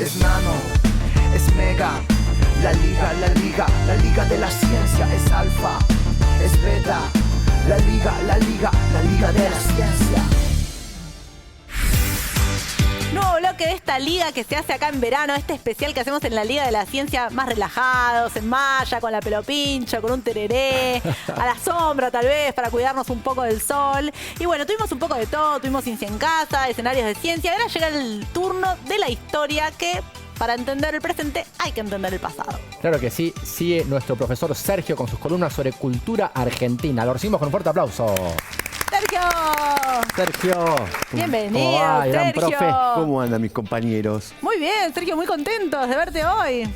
es nano, es mega. La liga de la ciencia es alfa, es beta. La liga de la ciencia. Nuevo bloque de esta liga que se hace acá en verano, este especial que hacemos en la Liga de la Ciencia, más relajados, en malla, con la pelo pincho, con un tereré, a la sombra tal vez, para cuidarnos un poco del sol. Y bueno, tuvimos un poco de todo, tuvimos ciencia en casa, escenarios de ciencia. Ahora llega el turno de la historia que, para entender el presente, hay que entender el pasado. Claro que sí, sigue nuestro profesor Sergio con sus columnas sobre cultura argentina. Lo recibimos con un fuerte aplauso. ¡Sergio! Sergio. Bienvenido, ¿Cómo va, gran Sergio. profe? ¿Cómo andan mis compañeros? Muy bien, Sergio, muy contentos de verte hoy.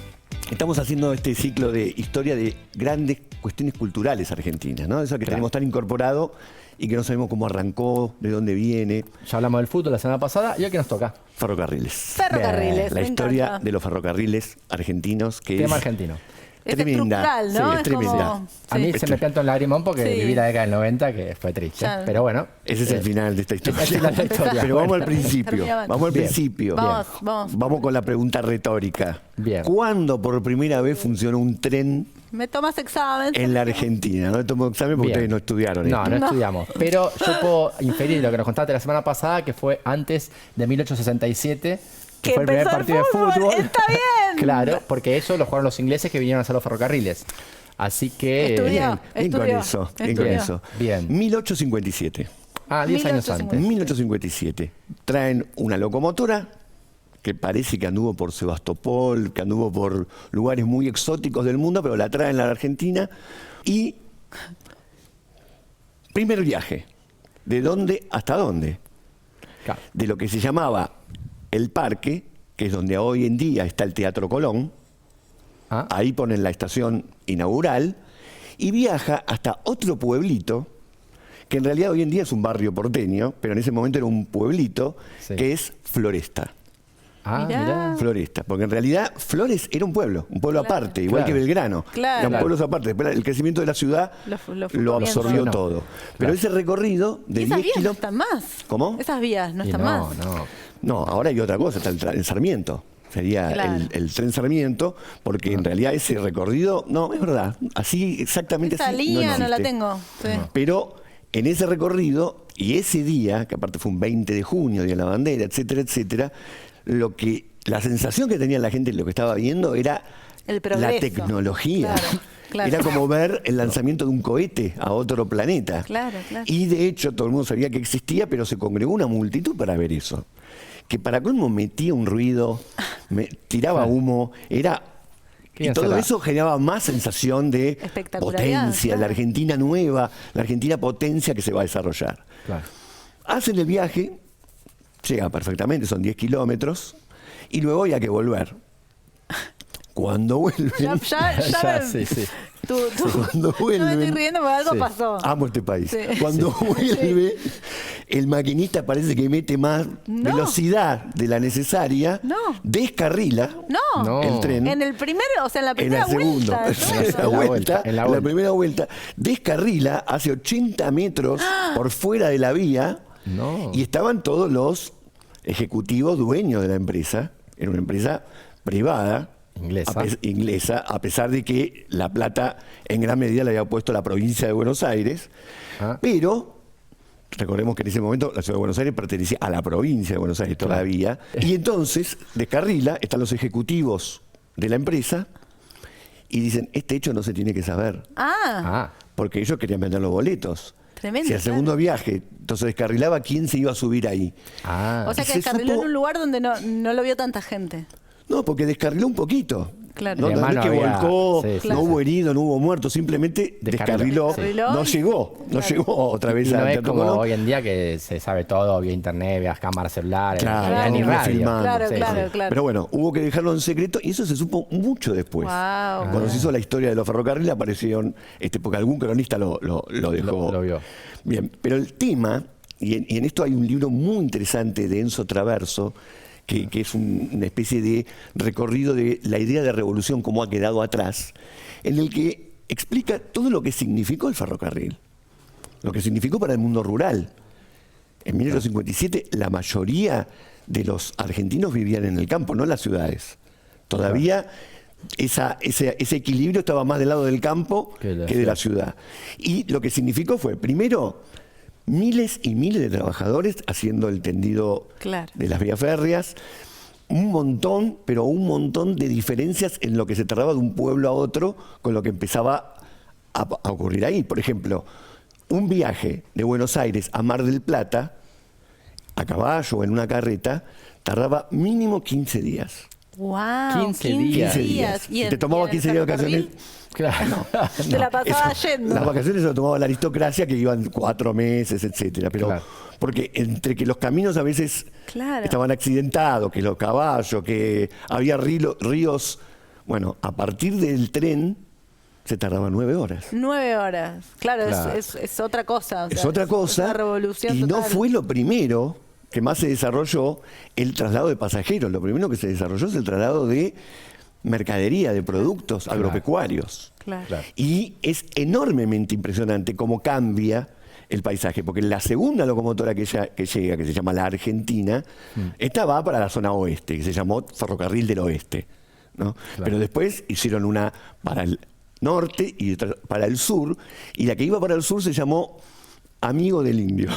Estamos haciendo este ciclo de historia de grandes cuestiones culturales argentinas, ¿no? Eso que tenemos tan incorporado y que no sabemos cómo arrancó, de dónde viene. Ya hablamos del fútbol la semana pasada y hoy que nos toca. Ferrocarriles. Ferrocarriles. La me historia encanta. de los ferrocarriles argentinos, que Tema es argentino. Es tremenda. estructural, ¿no? Sí, es tremenda. como- A mí sí. se me canta un lagrimón porque Sí. viví la década del 90, que fue triste. Ya. Pero bueno. Ese es el final de esta historia. Ese es la historia. Pero vamos al principio. Terminaba. Vamos al Bien. principio. Vamos. Con la pregunta retórica. Bien. ¿Cuándo por primera vez funcionó un tren Me tomas examen. en la Argentina? No tomo examen porque Bien. ustedes no estudiaron. No, no estudiamos. Pero yo puedo inferir lo que nos contaste la semana pasada, que fue antes de 1867, que fue el primer empezó partido de fútbol. ¡Está bien! Claro, porque eso lo jugaron los ingleses que vinieron a hacer los ferrocarriles. Así que... Estudió. Bien con Estudió. eso. Bien con Estudió. eso. Bien. 1857. 10 años antes. En 1857 traen una locomotora que parece que anduvo por Sebastopol, que anduvo por lugares muy exóticos del mundo, pero la traen a la Argentina y primer viaje. ¿De dónde hasta dónde? Claro. De lo que se llamaba el Parque, que es donde hoy en día está el Teatro Colón. Ah, Ahí ponen la estación inaugural y viaja hasta otro pueblito, que en realidad hoy en día es un barrio porteño, pero en ese momento era un pueblito, Sí. que es Floresta. Mirá. mirá. Floresta, porque en realidad Flores era un pueblo aparte, igual Claro. que Belgrano. Claro. Eran Claro. pueblos aparte. Después el crecimiento de la ciudad Lo lo absorbió comienzo. todo. Pero Claro. ese recorrido de Y esas 10 vías no kilómetros... están más. ¿Cómo? Esas vías no Y están no, más. no. No, ahora hay otra cosa, está el Sarmiento. Sería Claro. el tren Sarmiento, porque en realidad ese recorrido, no, es verdad, así exactamente Esa así línea no la existe. tengo. Sí. Pero en ese recorrido y ese día, que aparte fue un 20 de junio, Día de la Bandera, etcétera, etcétera, la sensación que tenía la gente, lo que estaba viendo, era El progreso. la tecnología. Claro, claro. Era como ver el lanzamiento de un cohete a otro planeta. Claro, claro. Y de hecho todo el mundo sabía que existía, pero se congregó una multitud para ver eso. Que para colmo metía un ruido, tiraba humo, era... Y Querían todo ser la- eso generaba más sensación de Espectacularidad, potencia, claro. la Argentina nueva, la Argentina potencia que se va a desarrollar. Claro. Hacen el viaje, llega perfectamente, son 10 kilómetros, y luego hay que volver. Cuando vuelven, Ya Sí, sí. cuando No me estoy vuelven, riendo porque algo Sí. pasó. amo este país. Sí. Cuando vuelve, el maquinista parece que mete más No. velocidad de la necesaria, No. descarrila No. No. el tren. En el primero, o sea, en la En primera la segunda, vuelta. en ¿no? la vuelta, En la en la vuelta. primera vuelta, descarrila hace 80 metros por fuera de la vía No. y estaban todos los ejecutivos dueños de la empresa, era una empresa privada, Inglesa. a pesar de que la plata en gran medida la había puesto la provincia de Buenos Aires, Ah. pero recordemos que en ese momento la ciudad de Buenos Aires pertenecía a la provincia de Buenos Aires todavía, y entonces descarrila, están los ejecutivos de la empresa y dicen, este hecho no se tiene que saber, Ah, porque ellos querían vender los boletos. Tremendo, Si al segundo viaje, entonces descarrilaba, ¿quién se iba a subir ahí? ah. O sea Y que se descarriló supo- en un lugar donde no lo vio tanta gente. No, porque descarriló un poquito. Claro. No, Y no además es que no había- volcó, sí, sí, no sí. hubo herido, no hubo muerto, simplemente Descarriló. descarriló. No llegó otra vez Y no al es Teatro como Colón. hoy en día que se sabe todo vía internet, vía cámaras celulares, Claro, no había ni no radio. filmando. Claro, Sí, claro, sí. claro. Pero bueno, hubo que dejarlo en secreto y eso se supo mucho después. Wow. Cuando se hizo la historia de los ferrocarriles aparecieron, porque algún cronista lo dejó. Lo vio. Bien, pero el tema, y en esto hay un libro muy interesante de Enzo Traverso, que es una especie de recorrido de la idea de revolución, cómo ha quedado atrás, en el que explica todo lo que significó el ferrocarril, lo que significó para el mundo rural. En 1857 la mayoría de los argentinos vivían en el campo, no en las ciudades. Todavía ese equilibrio estaba más del lado del campo que de la ciudad. Y lo que significó fue, primero, miles y miles de trabajadores haciendo el tendido de las vías férreas, un montón, pero un montón de diferencias en lo que se tardaba de un pueblo a otro con lo que empezaba a ocurrir ahí. Por ejemplo, un viaje de Buenos Aires a Mar del Plata, a caballo o en una carreta, tardaba mínimo 15 días. ¡Wow! 15 días. 15 días. ¿Y te tomaba 15 días de vacaciones. Claro. Te la pasaba yendo. Las vacaciones se lo tomaba la aristocracia, que iban 4 meses, etcétera. Pero porque entre que los caminos a veces estaban accidentados, que los caballos, que había ríos. Bueno, a partir del tren se tardaba 9 horas. 9 horas. Claro. Es otra cosa. O sea, es otra cosa. Es una revolución y total. no fue lo primero que más se desarrolló el traslado de pasajeros. Lo primero que se desarrolló es el traslado de mercadería, de productos agropecuarios. Y es enormemente impresionante cómo cambia el paisaje, porque la segunda locomotora que llega, que se llama la Argentina, esta va para la zona oeste, que se llamó Ferrocarril del Oeste, ¿no? Pero después hicieron una para el norte y otra para el sur, y la que iba para el sur se llamó Amigo del Indio.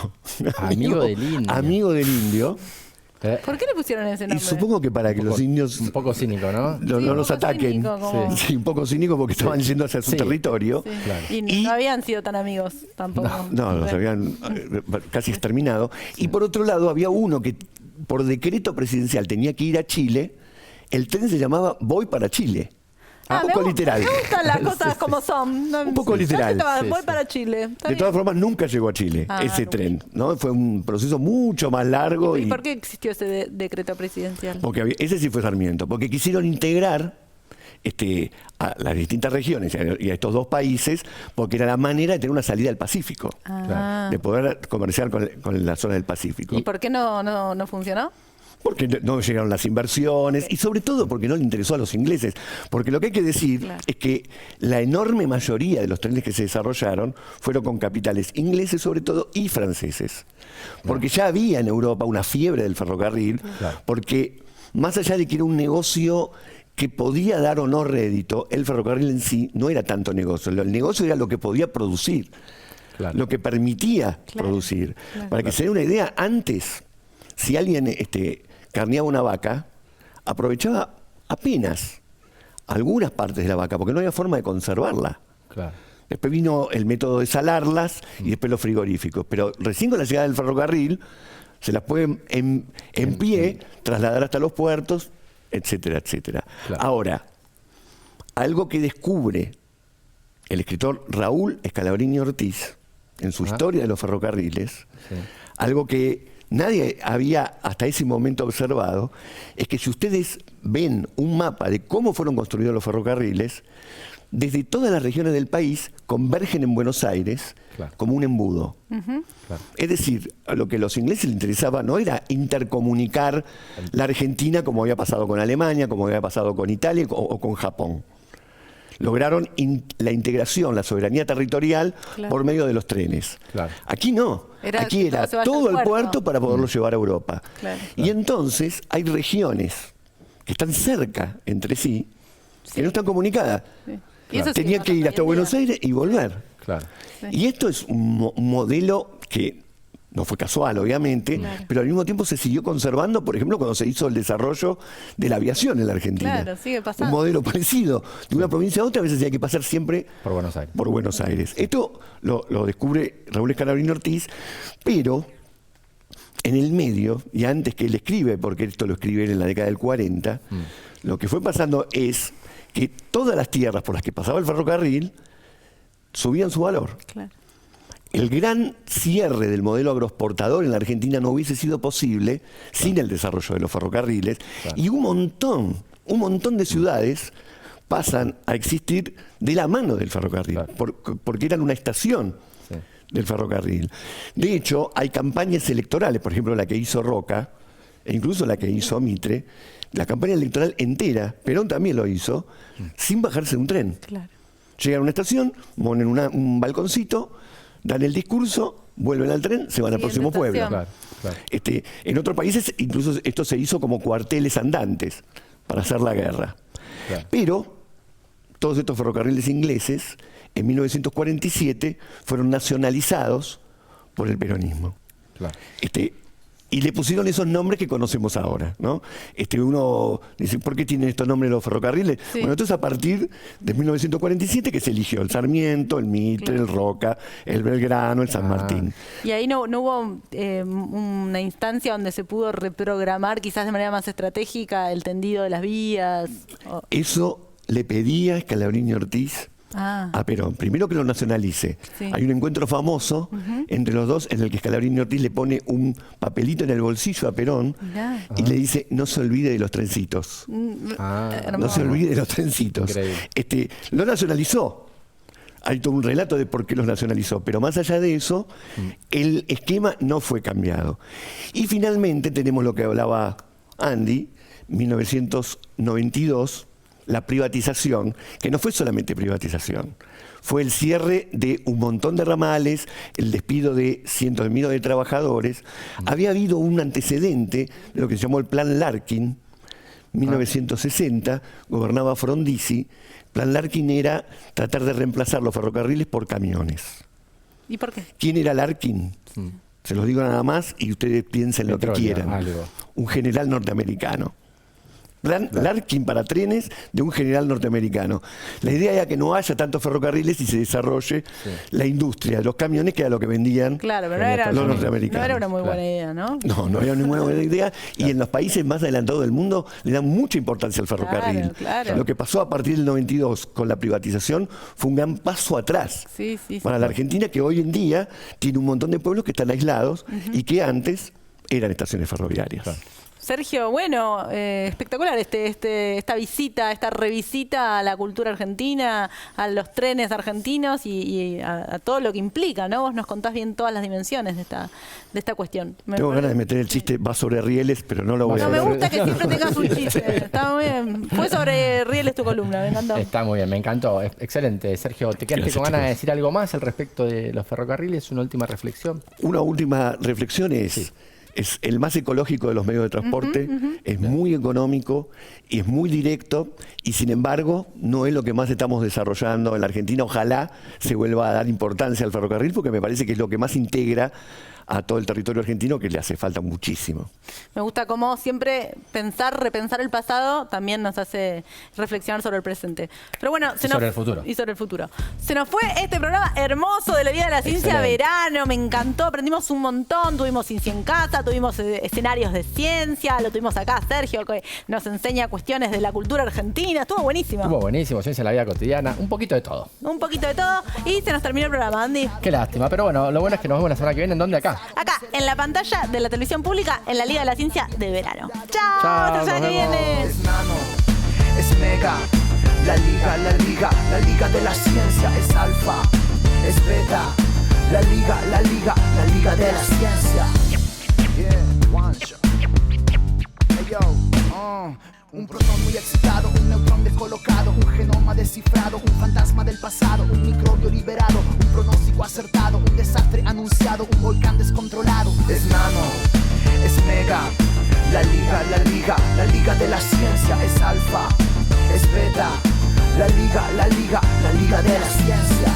Amigo del Indio. Amigo del Indio. ¿Por qué le pusieron ese nombre? Y supongo que para que los indios... Un poco cínico, ¿no? No los ataquen. Cínico, Sí, un poco cínico porque estaban yendo hacia su territorio. Sí. Claro. Y no habían sido tan amigos tampoco. No, los habían casi exterminado. Y por otro lado, había uno que por decreto presidencial tenía que ir a Chile. El tren se llamaba Voy para Chile. Un poco literal. Me gustan las cosas como son. Un poco literal. Voy para Chile. De todas formas, nunca llegó a Chile ese tren, ¿no? Fue un proceso mucho más largo. ¿Y por qué existió ese decreto presidencial? Porque ese sí fue Sarmiento. Porque quisieron integrar a las distintas regiones y a estos dos países, porque era la manera de tener una salida al Pacífico, de poder comerciar con la zona del Pacífico. ¿Y por qué no funcionó? Porque no llegaron las inversiones y sobre todo porque no le interesó a los ingleses. Porque lo que hay que decir es que la enorme mayoría de los trenes que se desarrollaron fueron con capitales ingleses sobre todo y franceses. Porque ya había en Europa una fiebre del ferrocarril, porque más allá de que era un negocio que podía dar o no rédito, el ferrocarril en sí no era tanto negocio. El negocio era lo que podía producir, lo que permitía producir. Para que se dé una idea, antes, si alguien carneaba una vaca, aprovechaba apenas algunas partes de la vaca, porque no había forma de conservarla. Después vino el método de salarlas y después los frigoríficos. Pero recién con la llegada del ferrocarril, se las pueden en pie trasladar hasta los puertos, etcétera, etcétera. Ahora, algo que descubre el escritor Raúl Scalabrini Ortiz en su historia de los ferrocarriles, algo que nadie había hasta ese momento observado, es que si ustedes ven un mapa de cómo fueron construidos los ferrocarriles, desde todas las regiones del país convergen en Buenos Aires como un embudo. Es decir, a lo que a los ingleses les interesaba no era intercomunicar la Argentina como había pasado con Alemania, como había pasado con Italia o con Japón. Lograron la integración, la soberanía territorial por medio de los trenes. Aquí no. Aquí era todo el puerto para poderlo llevar a Europa. Y entonces hay regiones que están cerca entre sí, que no están comunicadas. Tenían que ir hasta Buenos Aires y volver. Y esto es un modelo que no fue casual, obviamente, pero al mismo tiempo se siguió conservando, por ejemplo, cuando se hizo el desarrollo de la aviación en la Argentina. Sigue pasando. Un modelo parecido. De una provincia a otra, a veces hay que pasar siempre por Buenos Aires. Por Buenos Aires. Esto lo descubre Raúl Scalabrini Ortiz, pero en el medio, y antes que él escribe, porque esto lo escribe él en la década del 40, lo que fue pasando es que todas las tierras por las que pasaba el ferrocarril subían su valor. El gran cierre del modelo agroexportador en la Argentina no hubiese sido posible sin el desarrollo de los ferrocarriles. Y un montón de ciudades pasan a existir de la mano del ferrocarril, porque eran una estación del ferrocarril. De hecho, hay campañas electorales, por ejemplo la que hizo Roca, e incluso la que hizo Mitre, la campaña electoral entera, Perón también lo hizo, sin bajarse de un tren. Llegan a una estación, ponen un balconcito, dan el discurso, vuelven al tren, se van al próximo pueblo. Claro. En otros países incluso esto se hizo como cuarteles andantes para hacer la guerra. Claro. Pero todos estos ferrocarriles ingleses en 1947 fueron nacionalizados por el peronismo. Claro. Y le pusieron esos nombres que conocemos ahora, ¿no? Uno dice, ¿por qué tienen estos nombres los ferrocarriles? Sí. Bueno, entonces a partir de 1947 que se eligió el Sarmiento, el Mitre, el Roca, el Belgrano, el San Martín. Y ahí no hubo una instancia donde se pudo reprogramar quizás de manera más estratégica el tendido de las vías. Eso le pedía Scalabrini Ortiz a Perón. Primero que lo nacionalice. Sí. Hay un encuentro famoso entre los dos en el que Scalabrini Ortiz le pone un papelito en el bolsillo a Perón y le dice, no se olvide de los trencitos. No se olvide de los trencitos. Lo nacionalizó. Hay todo un relato de por qué los nacionalizó, pero más allá de eso, el esquema no fue cambiado. Y finalmente tenemos lo que hablaba Andy, 1992, la privatización, que no fue solamente privatización, fue el cierre de un montón de ramales, el despido de cientos de miles de trabajadores. Había habido un antecedente de lo que se llamó el Plan Larkin, 1960, gobernaba Frondizi. Plan Larkin era tratar de reemplazar los ferrocarriles por camiones. ¿Y por qué? ¿Quién era Larkin? Se los digo nada más y ustedes piensen lo que quieran. Algo. Un general norteamericano. Plan Larkin para trenes de un general norteamericano. La idea era que no haya tantos ferrocarriles y se desarrolle la industria de los camiones, que era lo que vendían Claro, pero no era, los norteamericanos. no era una muy buena idea, ¿no? No era una muy buena idea. Y en los países más adelantados del mundo le dan mucha importancia al ferrocarril. Claro. Lo que pasó a partir del 92 con la privatización fue un gran paso atrás para la Argentina, que hoy en día tiene un montón de pueblos que están aislados y que antes eran estaciones ferroviarias. Sergio, bueno, espectacular esta visita, esta revisita a la cultura argentina, a los trenes argentinos y a todo lo que implica, ¿no? Vos nos contás bien todas las dimensiones de esta cuestión. Tengo ganas de meter el chiste, va sobre rieles, pero no lo voy a No, hacer. me gusta que siempre tengas un chiste. Está muy bien. Fue sobre rieles tu columna, me encantó. Está muy bien, me encantó. Excelente. Sergio, ¿te quedaste con ganas de decir algo más al respecto de los ferrocarriles? ¿Una última reflexión? Una última reflexión es el más ecológico de los medios de transporte, es muy económico y es muy directo, y sin embargo no es lo que más estamos desarrollando en la Argentina. Ojalá se vuelva a dar importancia al ferrocarril, porque me parece que es lo que más integra a todo el territorio argentino, que le hace falta muchísimo. Me gusta cómo siempre repensar el pasado también nos hace reflexionar sobre el presente. Pero bueno, sobre el futuro. Y sobre el futuro. Se nos fue este programa hermoso de la Liga de la Ciencia. Excelente. Verano, me encantó, aprendimos un montón, tuvimos Ciencia en Casa, tuvimos escenarios de ciencia, lo tuvimos acá Sergio, que nos enseña cuestiones de la cultura argentina, estuvo buenísimo. Estuvo buenísimo, ciencia en la vida cotidiana, un poquito de todo. Un poquito de todo y se nos terminó el programa, Andy. Qué lástima, pero bueno, lo bueno es que nos vemos la semana que viene. ¿En dónde? Acá. Acá, en la pantalla de la televisión pública, en la Liga de la Ciencia de verano. ¡Chao! Chao, Hasta la semana que nos vemos. viene. Es nano, es mega, la liga de la ciencia es alfa, es beta, la liga de la ciencia. Yeah, one shot. Hey yo, un protón muy excitado, un neutrón descolocado, un genoma descifrado, un fantasma del pasado, un microbio liberado, un pronóstico acertado, un desastre anunciado, un volcán descontrolado. Es nano, es mega, la liga de la ciencia es alfa, es beta, la liga de la ciencia.